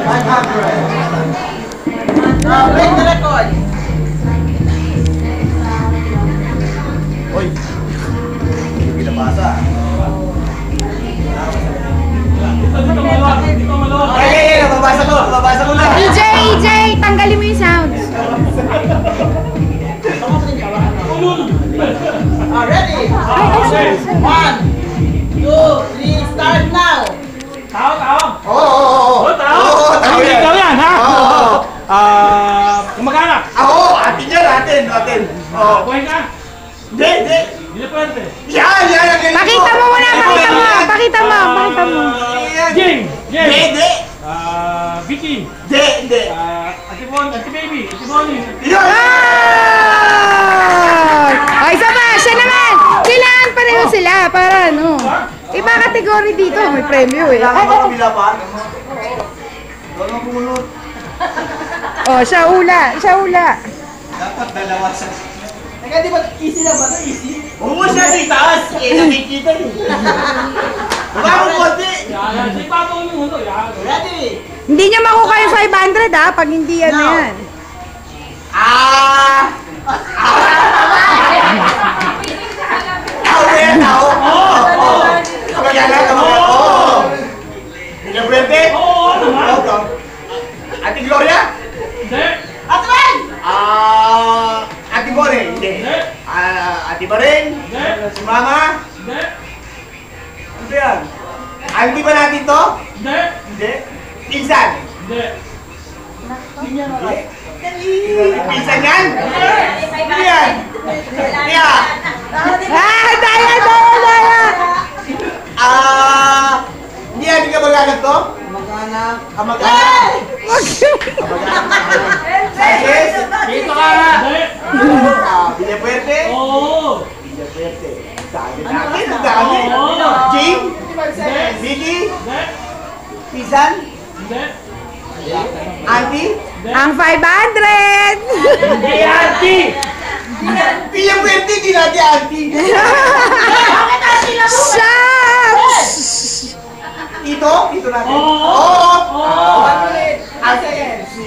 Break the record. Uy! Hindi pinabasa. Dito maluwag. Ay, mababasa ko lang. EJ, tanggalin mo yung sounds. Ready? 1, 2, 3, start now. Tao. Oo. Tao yan, ha? Kumagana. Atin yan, atin. Kuhin ka. Hindi. Hindi pwede. Yan. Pakita mo muna, pakita mo. Jing. Hindi. Vicky. Hindi. Ate Baby. Ate Bonnie. Yan! Ay, isa pa, siya naman. Kailangan pareho sila para ano. Iba kategory dito, may premyo eh. Kabila pa. Doon pumulot. Oh, siya ula. Dapat dalawa sa... Teka, di ba easy lang ba? Easy? Oo siya di taas. Nakikita eh. Baka mo konti. Yan. Ipatong yung mundo. Yan. Ready? Hindi niya makuha yung 500 ha, pag hindi yan na yan. Hindi pwede? Oo, naman. Ate Gloria? Hindi. Ate Ben! Ate Bore? Hindi. Ate Bareng? Hindi. Si Mama? Hindi. Ano yan? Auntie ba natin to? Hindi. Hindi. Pinsan? Hindi. Pinsan yan? Ano yan? Kaya? Daya! Hindi yan ka mag-anak to? Kamag-anak? Sizes? Dito ka nga. Hindi. Villa Puerte? Oo. Villa Puerte. Dami natin, ang dami. Oo. Jing? Hindi. Vicky? Hindi. Pisan? Hindi. Auntie? Ang 500! Hindi, auntie. Villa Puerte, di natin auntie. Shucks! Tito? Tito natin? Oo. Auntie? Si...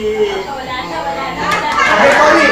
Ate Tony?